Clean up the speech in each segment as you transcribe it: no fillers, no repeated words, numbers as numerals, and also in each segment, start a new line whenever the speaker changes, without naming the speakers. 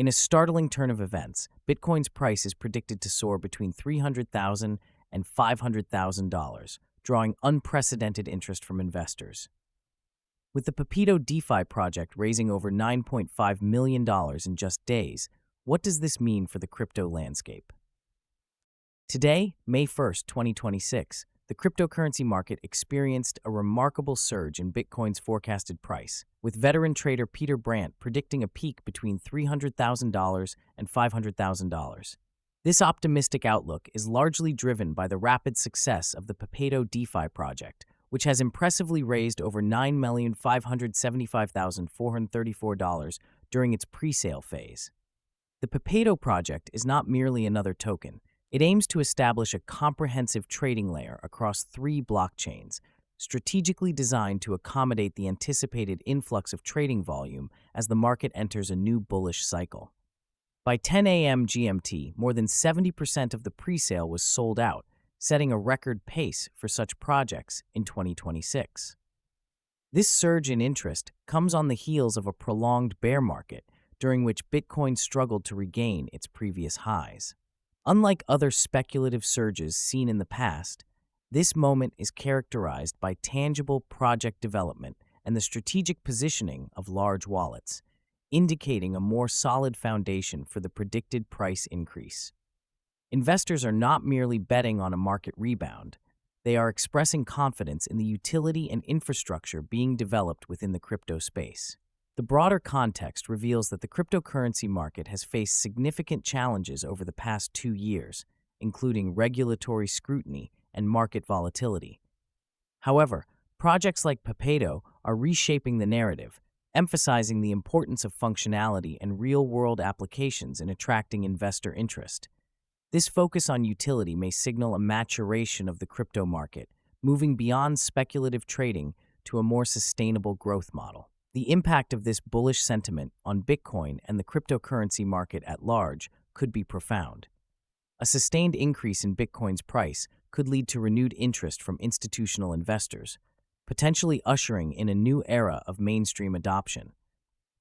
In a startling turn of events, Bitcoin's price is predicted to soar between $300,000 and $500,000, drawing unprecedented interest from investors. With the Pepito DeFi project raising over $9.5 million in just days, what does this mean for the crypto landscape? Today, May 1st, 2026, the cryptocurrency market experienced a remarkable surge in Bitcoin's forecasted price, with veteran trader Peter Brandt predicting a peak between $300,000 and $500,000. This optimistic outlook is largely driven by the rapid success of the Pepito DeFi project, which has impressively raised over $9,575,434 during its pre-sale phase. The Pepito project is not merely another token. It aims to establish a comprehensive trading layer across 3 blockchains, strategically designed to accommodate the anticipated influx of trading volume as the market enters a new bullish cycle. By 10 a.m. GMT, more than 70% of the pre-sale was sold out, setting a record pace for such projects in 2026. This surge in interest comes on the heels of a prolonged bear market, during which Bitcoin struggled to regain its previous highs. Unlike other speculative surges seen in the past, this moment is characterized by tangible project development and the strategic positioning of large wallets, indicating a more solid foundation for the predicted price increase. Investors are not merely betting on a market rebound, they are expressing confidence in the utility and infrastructure being developed within the crypto space. The broader context reveals that the cryptocurrency market has faced significant challenges over the past 2 years, including regulatory scrutiny and market volatility. However, projects like Pepito are reshaping the narrative, emphasizing the importance of functionality and real-world applications in attracting investor interest. This focus on utility may signal a maturation of the crypto market, moving beyond speculative trading to a more sustainable growth model. The impact of this bullish sentiment on Bitcoin and the cryptocurrency market at large could be profound. A sustained increase in Bitcoin's price could lead to renewed interest from institutional investors, potentially ushering in a new era of mainstream adoption.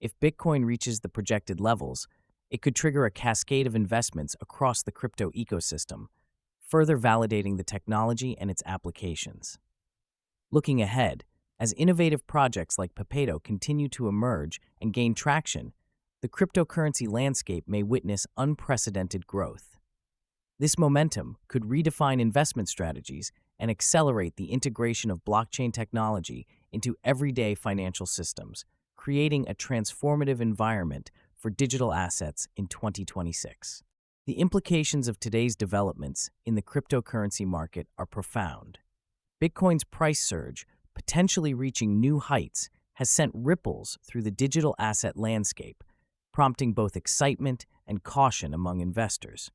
If Bitcoin reaches the projected levels, it could trigger a cascade of investments across the crypto ecosystem, further validating the technology and its applications. Looking ahead, as innovative projects like Pepito continue to emerge and gain traction, the cryptocurrency landscape may witness unprecedented growth. This momentum could redefine investment strategies and accelerate the integration of blockchain technology into everyday financial systems, creating a transformative environment for digital assets in 2026. The implications of today's developments in the cryptocurrency market are profound. Bitcoin's price surge, potentially reaching new heights, has sent ripples through the digital asset landscape, prompting both excitement and caution among investors.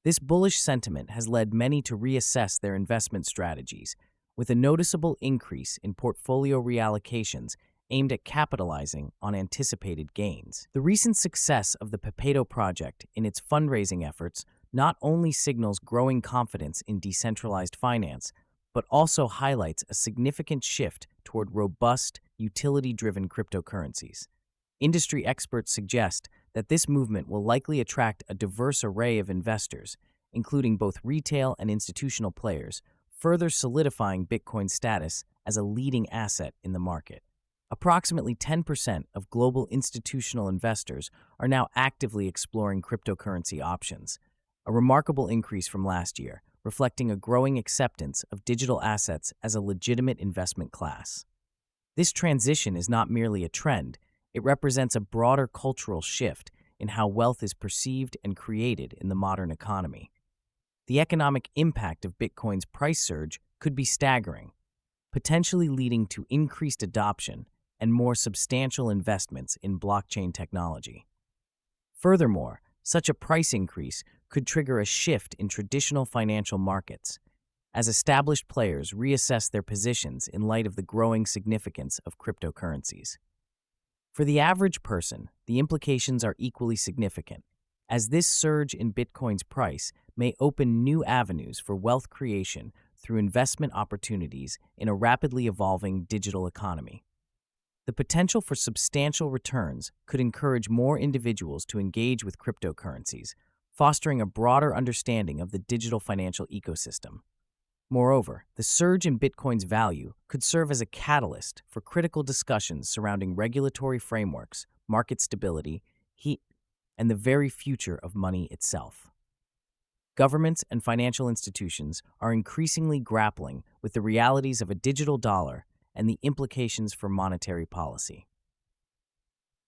This bullish sentiment has led many to reassess their investment strategies, with a noticeable increase in portfolio reallocations aimed at capitalizing on anticipated gains. The recent success of the Pepito project in its fundraising efforts not only signals growing confidence in decentralized finance, but also highlights a significant shift toward robust, utility-driven cryptocurrencies. Industry experts suggest that this movement will likely attract a diverse array of investors, including both retail and institutional players, further solidifying Bitcoin's status as a leading asset in the market. Approximately 10% of global institutional investors are now actively exploring cryptocurrency options, a remarkable increase from last year, reflecting a growing acceptance of digital assets as a legitimate investment class. This transition is not merely a trend, it represents a broader cultural shift in how wealth is perceived and created in the modern economy. The economic impact of Bitcoin's price surge could be staggering, potentially leading to increased adoption and more substantial investments in blockchain technology. Furthermore, such a price increase could trigger a shift in traditional financial markets, as established players reassess their positions in light of the growing significance of cryptocurrencies. For the average person, the implications are equally significant, as this surge in Bitcoin's price may open new avenues for wealth creation through investment opportunities in a rapidly evolving digital economy. The potential for substantial returns could encourage more individuals to engage with cryptocurrencies, fostering a broader understanding of the digital financial ecosystem. Moreover, the surge in Bitcoin's value could serve as a catalyst for critical discussions surrounding regulatory frameworks, market stability, heat, and the very future of money itself. Governments and financial institutions are increasingly grappling with the realities of a digital dollar and the implications for monetary policy.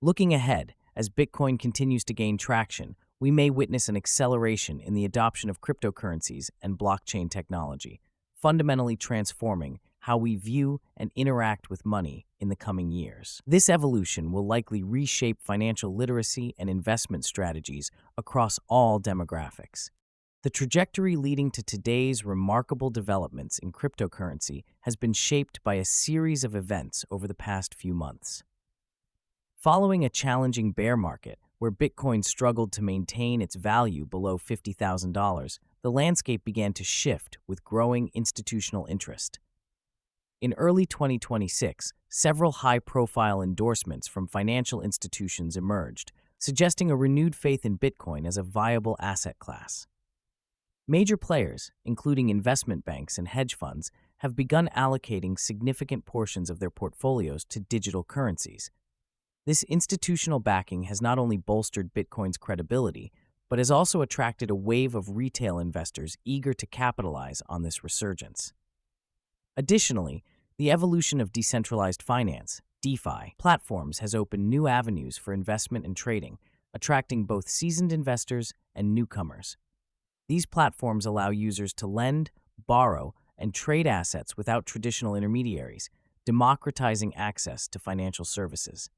Looking ahead, as Bitcoin continues to gain traction, we may witness an acceleration in the adoption of cryptocurrencies and blockchain technology, fundamentally transforming how we view and interact with money in the coming years. This evolution will likely reshape financial literacy and investment strategies across all demographics. The trajectory leading to today's remarkable developments in cryptocurrency has been shaped by a series of events over the past few months. Following a challenging bear market, where Bitcoin struggled to maintain its value below $50,000, the landscape began to shift with growing institutional interest. In early 2026, several high-profile endorsements from financial institutions emerged, suggesting a renewed faith in Bitcoin as a viable asset class. Major players, including investment banks and hedge funds, have begun allocating significant portions of their portfolios to digital currencies. This institutional backing has not only bolstered Bitcoin's credibility, but has also attracted a wave of retail investors eager to capitalize on this resurgence. Additionally, the evolution of decentralized finance, DeFi, platforms has opened new avenues for investment and trading, attracting both seasoned investors and newcomers. These platforms allow users to lend, borrow, and trade assets without traditional intermediaries, democratizing access to financial services.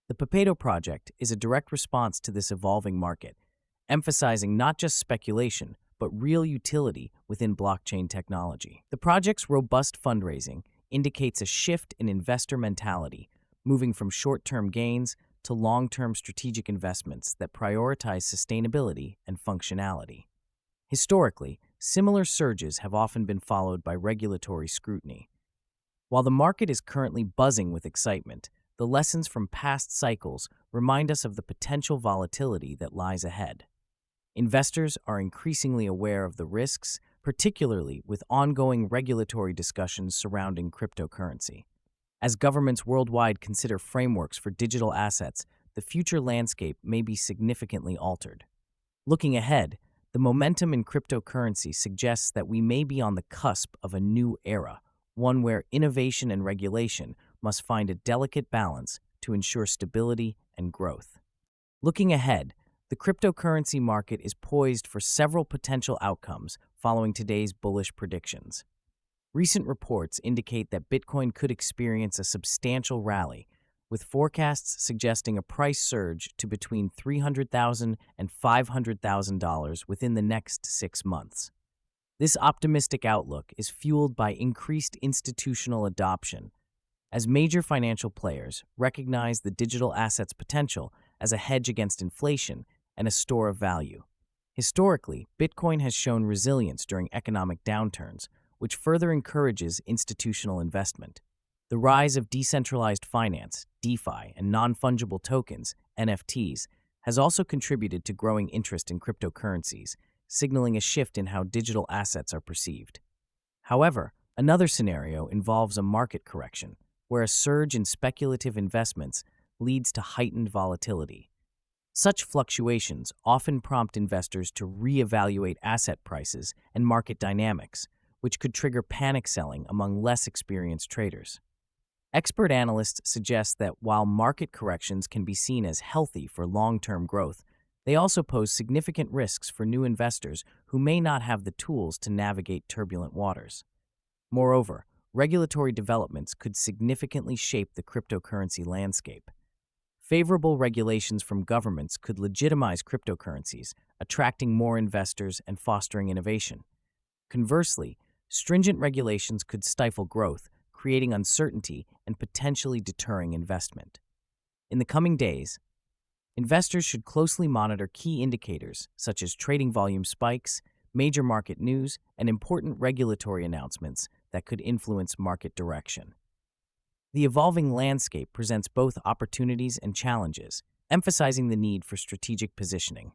The Pepeto project is a direct response to this evolving market, emphasizing not just speculation, but real utility within blockchain technology. The project's robust fundraising indicates a shift in investor mentality, moving from short-term gains to long-term strategic investments that prioritize sustainability and functionality. Historically, similar surges have often been followed by regulatory scrutiny. While the market is currently buzzing with excitement, the lessons from past cycles remind us of the potential volatility that lies ahead. Investors are increasingly aware of the risks, particularly with ongoing regulatory discussions surrounding cryptocurrency. As governments worldwide consider frameworks for digital assets, the future landscape may be significantly altered. Looking ahead, the momentum in cryptocurrency suggests that we may be on the cusp of a new era, one where innovation and regulation must find a delicate balance to ensure stability and growth. Looking ahead, the cryptocurrency market is poised for several potential outcomes following today's bullish predictions. Recent reports indicate that Bitcoin could experience a substantial rally, with forecasts suggesting a price surge to between $300,000 and $500,000 within the next 6 months. This optimistic outlook is fueled by increased institutional adoption, as major financial players recognize the digital asset's potential as a hedge against inflation and a store of value. Historically, Bitcoin has shown resilience during economic downturns, which further encourages institutional investment. The rise of decentralized finance, DeFi, and non-fungible tokens, NFTs, has also contributed to growing interest in cryptocurrencies, signaling a shift in how digital assets are perceived. However, another scenario involves a market correction, where a surge in speculative investments leads to heightened volatility. Such fluctuations often prompt investors to reevaluate asset prices and market dynamics, which could trigger panic selling among less experienced traders. Expert analysts suggest that while market corrections can be seen as healthy for long-term growth, they also pose significant risks for new investors who may not have the tools to navigate turbulent waters. Moreover, regulatory developments could significantly shape the cryptocurrency landscape. Favorable regulations from governments could legitimize cryptocurrencies, attracting more investors and fostering innovation. Conversely, stringent regulations could stifle growth, creating uncertainty and potentially deterring investment. In the coming days, investors should closely monitor key indicators such as trading volume spikes, major market news, and important regulatory announcements that could influence market direction. The evolving landscape presents both opportunities and challenges, emphasizing the need for strategic positioning.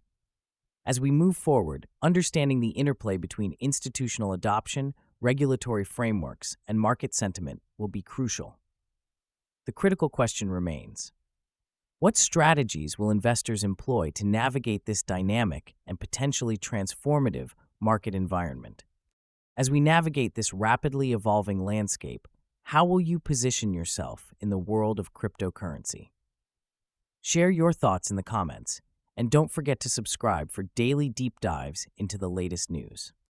As we move forward, understanding the interplay between institutional adoption, regulatory frameworks, and market sentiment will be crucial. The critical question remains: what strategies will investors employ to navigate this dynamic and potentially transformative market environment? As we navigate this rapidly evolving landscape, how will you position yourself in the world of cryptocurrency? Share your thoughts in the comments, and don't forget to subscribe for daily deep dives into the latest news.